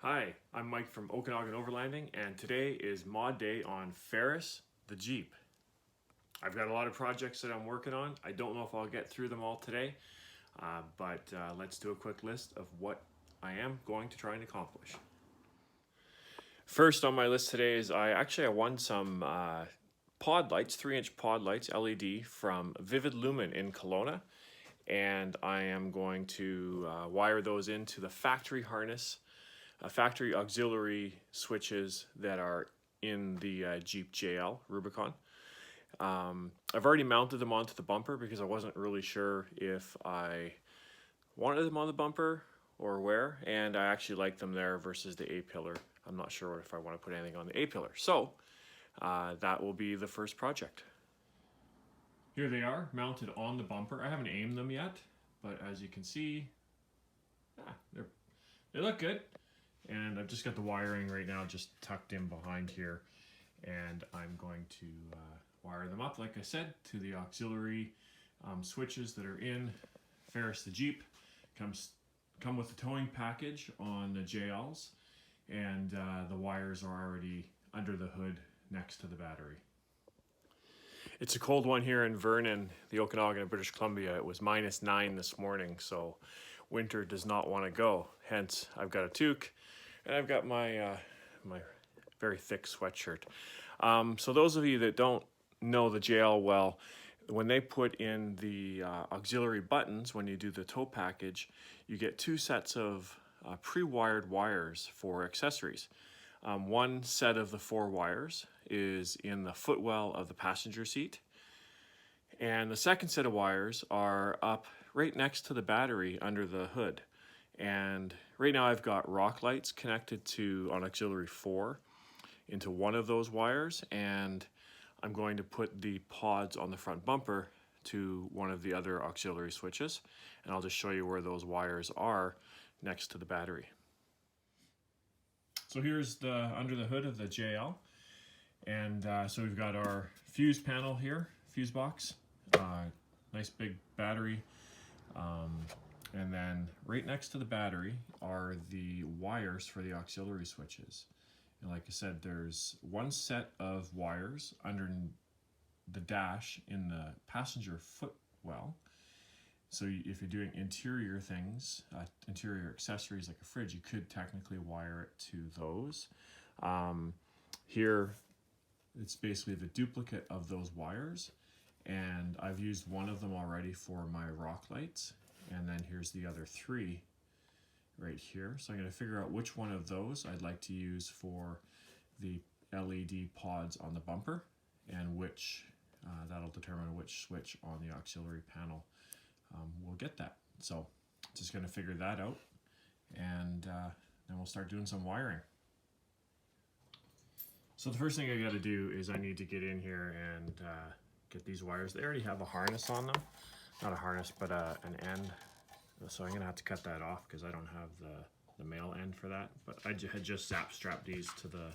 Hi, I'm Mike from Okanagan Overlanding, and today is mod day on Ferris the Jeep. I've got a lot of projects that I'm working on. I don't know if I'll get through them all today, but let's do a quick list of what I am going to try and accomplish. First on my list today is I won some pod lights, 3-inch pod lights, LED, from Vivid Lumen in Kelowna, and I am going to wire those into the factory harness, factory auxiliary switches that are in the Jeep JL Rubicon. I've already mounted them onto the bumper because I wasn't really sure if I wanted them on the bumper or where, and I actually like them there versus the A-pillar. I'm not sure if I want to put anything on the A-pillar. So that will be the first project. Here they are, mounted on the bumper. I haven't aimed them yet, but as you can see, they look good. And I've just got the wiring right now just tucked in behind here, and I'm going to wire them up, like I said, to the auxiliary switches that are in Ferris the Jeep. Come with the towing package on the JLs, and the wires are already under the hood next to the battery. It's a cold one here in Vernon, the Okanagan, British Columbia. It was -9 this morning, so winter does not want to go. Hence, I've got a toque, and I've got my my very thick sweatshirt. So those of you that don't know the JL well, when they put in the auxiliary buttons, when you do the tow package, you get 2 sets of pre-wired wires for accessories. One set of the 4 wires is in the footwell of the passenger seat, and the second set of wires are up right next to the battery under the hood. And right now I've got rock lights connected to on auxiliary 4 into one of those wires, and I'm going to put the pods on the front bumper to one of the other auxiliary switches, and I'll just show you where those wires are next to the battery. So here's the under the hood of the JL, and so we've got our fuse panel here, fuse box, nice big battery, and then right next to the battery are the wires for the auxiliary switches. And like I said, there's 1 set of wires under the dash in the passenger footwell. So if you're doing interior things, interior accessories like a fridge, you could technically wire it to those. Here, it's basically the duplicate of those wires, and I've used one of them already for my rock lights, and then here's the other 3 right here. So I'm going to figure out which one of those I'd like to use for the LED pods on the bumper, and which that'll determine which switch on the auxiliary panel will get that. So just going to figure that out, and then we'll start doing some wiring. So the first thing I got to do is I need to get in here and get these wires. They already have a harness on them. Not a harness, but an end. So I'm going to have to cut that off because I don't have the male end for that. But I had just strapped these to the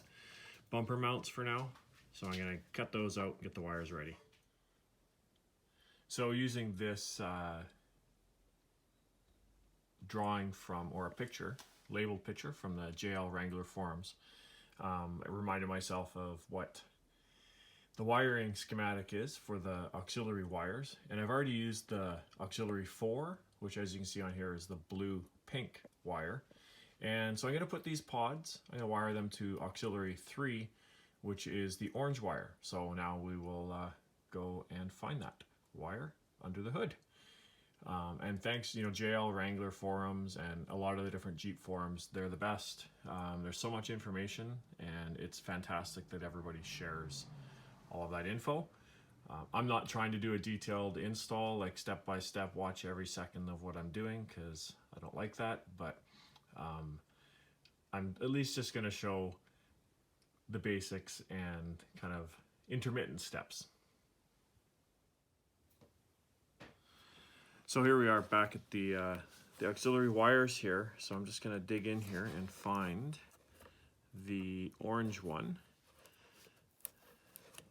bumper mounts for now. So I'm going to cut those out and get the wires ready. So using this drawing from, or a picture, labeled picture from the JL Wrangler forums, I reminded myself of what the wiring schematic is for the auxiliary wires, and I've already used the auxiliary 4, which as you can see on here is the blue-pink wire. And so I'm going to put these pods, I'm going to wire them to auxiliary 3, which is the orange wire. So now we will go and find that wire under the hood. And thanks, JL Wrangler forums and a lot of the different Jeep forums, they're the best. There's so much information, and it's fantastic that everybody shares all of that info. I'm not trying to do a detailed install, like step by step, watch every second of what I'm doing, because I don't like that, but I'm at least just going to show the basics and kind of intermittent steps. So here we are back at the auxiliary wires here. So I'm just going to dig in here and find the orange one,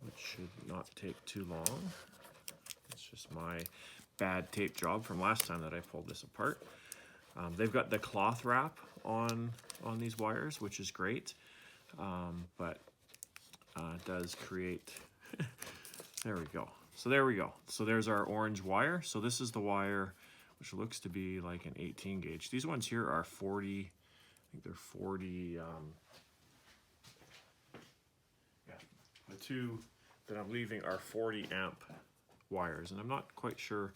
which should not take too long. It's just my bad tape job from last time that I pulled this apart. They've got the cloth wrap on these wires, which is great, but it does create, there we go. So there we go. So there's our orange wire. So this is the wire, which looks to be like an 18 gauge. These ones here are 40, I think they're 40, yeah, the two that I'm leaving are 40 amp wires, and I'm not quite sure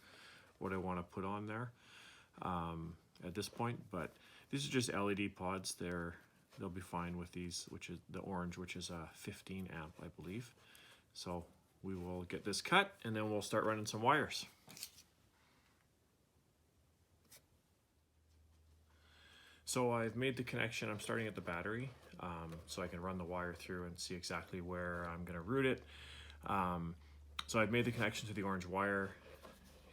what I want to put on there at this point, but these are just LED pods. They'll be fine with these, which is the orange, which is a 15 amp, I believe. So we will get this cut and then we'll start running some wires. So I've made the connection. I'm starting at the battery, so I can run the wire through and see exactly where I'm going to route it. So I've made the connection to the orange wire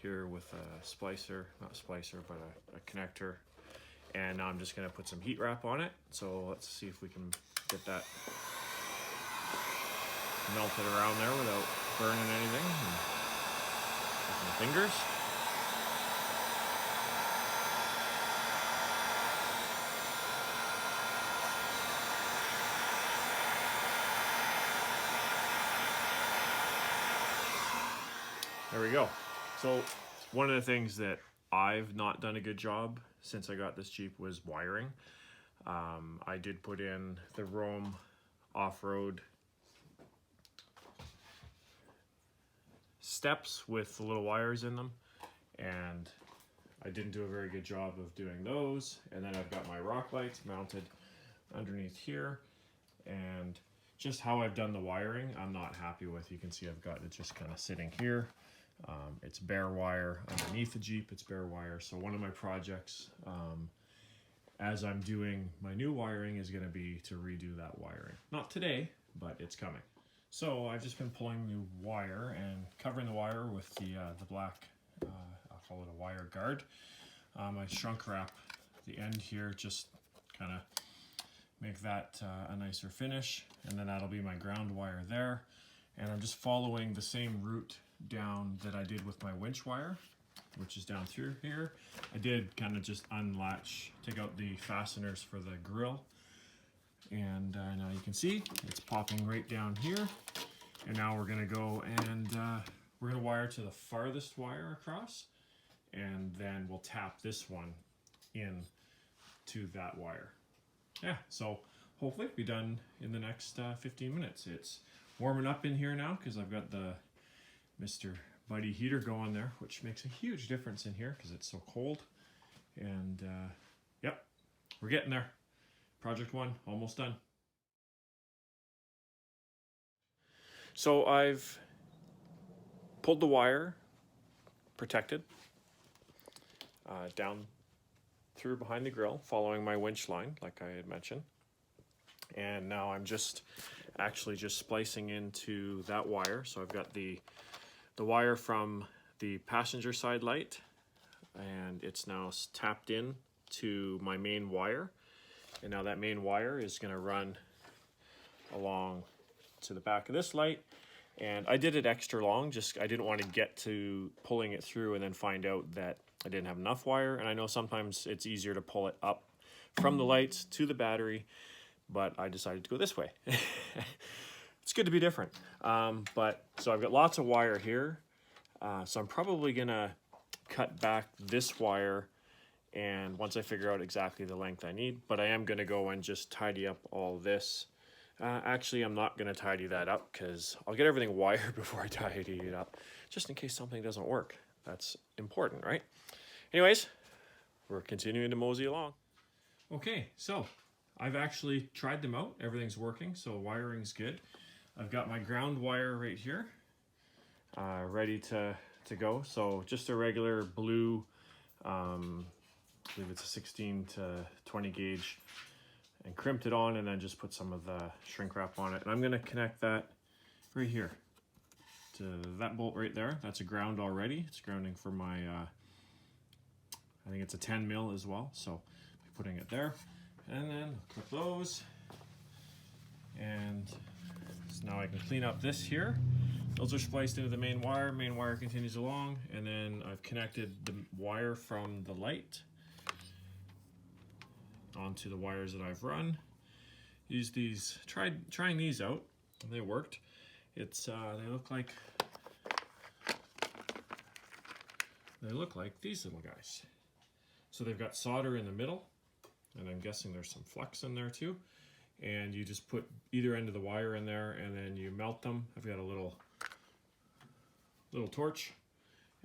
here with a splicer, not splicer, but a connector. And now I'm just going to put some heat wrap on it. So let's see if we can get that melted around there without burning anything. With my fingers. There we go. So one of the things that I've not done a good job since I got this Jeep was wiring. I did put in the Rome off-road steps with the little wires in them, and I didn't do a very good job of doing those. And then I've got my rock lights mounted underneath here, and just how I've done the wiring I'm not happy with. You can see I've got it just kind of sitting here. It's bare wire underneath the Jeep, it's bare wire. So one of my projects as I'm doing my new wiring is going to be to redo that wiring. Not today, but it's coming. So I've just been pulling the wire and covering the wire with the black, I'll call it a wire guard. I shrunk wrap the end here, just kind of make that a nicer finish, and then that'll be my ground wire there. And I'm just following the same route down that I did with my winch wire, which is down through here. I did kind of just unlatch, take out the fasteners for the grill, and now you can see it's popping right down here. And now we're gonna go and we're gonna wire to the farthest wire across, and then we'll tap this one in to that wire. Yeah, so hopefully it'll be done in the next 15 minutes. It's warming up in here now because I've got the Mr. Buddy heater going there, which makes a huge difference in here because it's so cold. And yep, we're getting there. Project 1 almost done. So I've pulled the wire protected down through behind the grill, following my winch line like I had mentioned. And now I'm just actually just splicing into that wire. So I've got the wire from the passenger side light, and it's now tapped in to my main wire. And now that main wire is going to run along to the back of this light. And I did it extra long, I didn't want to get to pulling it through and then find out that I didn't have enough wire. And I know sometimes it's easier to pull it up from the lights to the battery, but I decided to go this way. It's good to be different. So I've got lots of wire here. So I'm probably gonna cut back this wire, and once I figure out exactly the length I need, but I am gonna go and just tidy up all this. Actually, I'm not gonna tidy that up because I'll get everything wired before I tidy it up, just in case something doesn't work. That's important, right? Anyways, we're continuing to mosey along. Okay, so I've actually tried them out. Everything's working, so wiring's good. I've got my ground wire right here, ready to go. So just a regular blue, I believe it's a 16 to 20 gauge, and crimped it on, and then just put some of the shrink wrap on it. And I'm gonna connect that right here to that bolt right there. That's a ground already. It's grounding for my, I think it's a 10 mil as well. So I'm putting it there, and then clip those. And so now I can clean up this here. Those are spliced into the main wire. Main wire continues along, and then I've connected the wire from the light onto the wires that I've run. Use these, trying these out, and they worked. It's they look like these little guys. So they've got solder in the middle, and I'm guessing there's some flux in there too. And you just put either end of the wire in there, and then you melt them. I've got a little torch,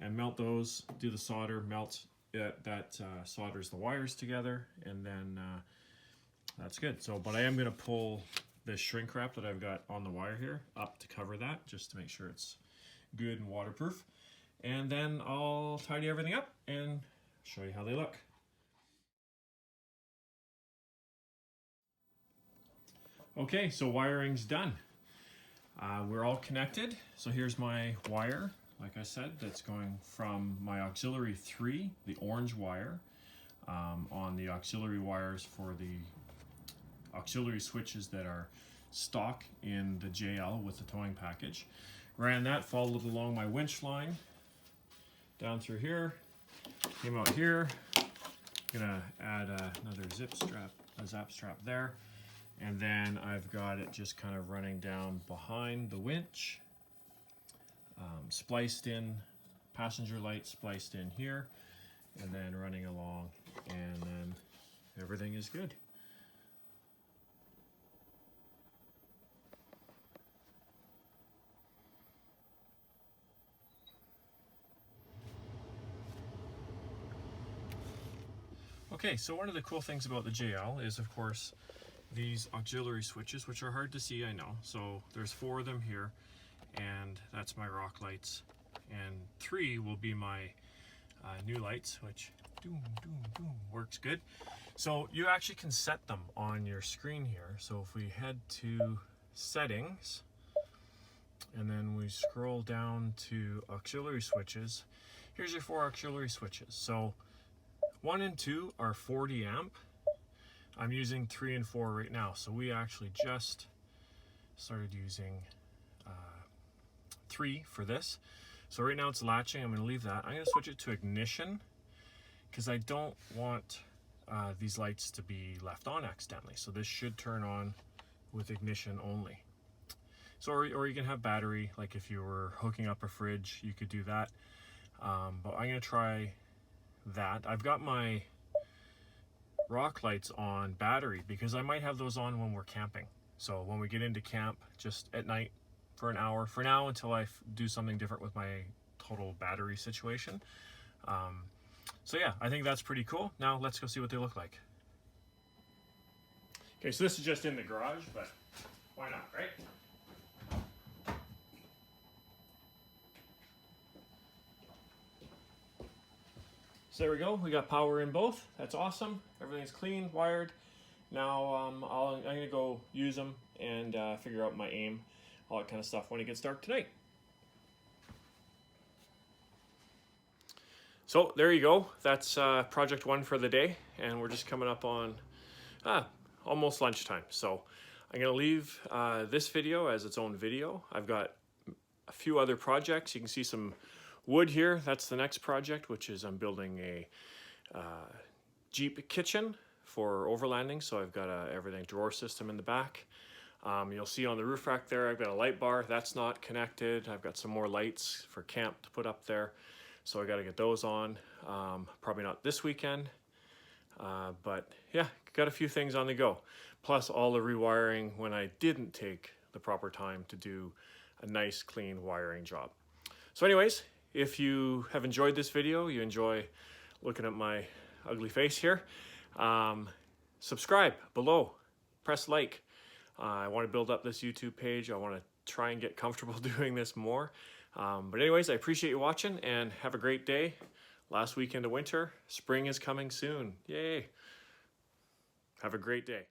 and melt those. Do the solder, melt it. That solders the wires together, and then that's good. So, but I am going to pull this shrink wrap that I've got on the wire here up to cover that, just to make sure it's good and waterproof. And then I'll tidy everything up and show you how they look. Okay, so wiring's done. We're all connected. So here's my wire, like I said, that's going from my auxiliary 3, the orange wire, on the auxiliary wires for the auxiliary switches that are stock in the JL with the towing package. Ran that, followed along my winch line, down through here, came out here. Gonna add another zap strap there. And then I've got it just kind of running down behind the winch, spliced in, passenger light spliced in here, and then running along, and then everything is good. Okay, so one of the cool things about the JL is, of course, these auxiliary switches, which are hard to see, I know. So there's 4 of them here, and that's my rock lights, and 3 will be my new lights, which works good. So you actually can set them on your screen here. So if we head to settings, and then we scroll down to auxiliary switches, here's your 4 auxiliary switches. So 1 and 2 are 40 amp. I'm using 3 and 4 right now, so we actually just started using 3 for this. So right now it's latching. I'm going to leave that. I'm going to switch it to ignition because I don't want these lights to be left on accidentally. So this should turn on with ignition only. So or you can have battery, like if you were hooking up a fridge, you could do that. But I'm going to try that. I've got my rock lights on battery because I might have those on when we're camping. So when we get into camp, just at night for an hour, for now until I do something different with my total battery situation. So yeah, I think that's pretty cool. Now let's go see what they look like. Okay, so this is just in the garage, but why not, right? So there we go, we got power in both. That's awesome. Everything's clean, wired. Now I'm gonna go use them and figure out my aim, all that kind of stuff when it gets dark tonight. So there you go, that's project 1 for the day, and we're just coming up on almost lunchtime. So I'm gonna leave this video as its own video. I've got a few other projects. You can see some wood here. That's the next project, which is I'm building a Jeep kitchen for overlanding. So I've got everything drawer system in the back. You'll see on the roof rack there, I've got a light bar. That's not connected. I've got some more lights for camp to put up there. So I got to get those on. Probably not this weekend. But yeah, got a few things on the go. Plus all the rewiring when I didn't take the proper time to do a nice clean wiring job. So anyways, if you have enjoyed this video, you enjoy looking at my ugly face here, subscribe below, press like. I want to build up this YouTube page. I want to try and get comfortable doing this more. But anyways, I appreciate you watching and have a great day. Last weekend of winter, spring is coming soon. Yay. Have a great day.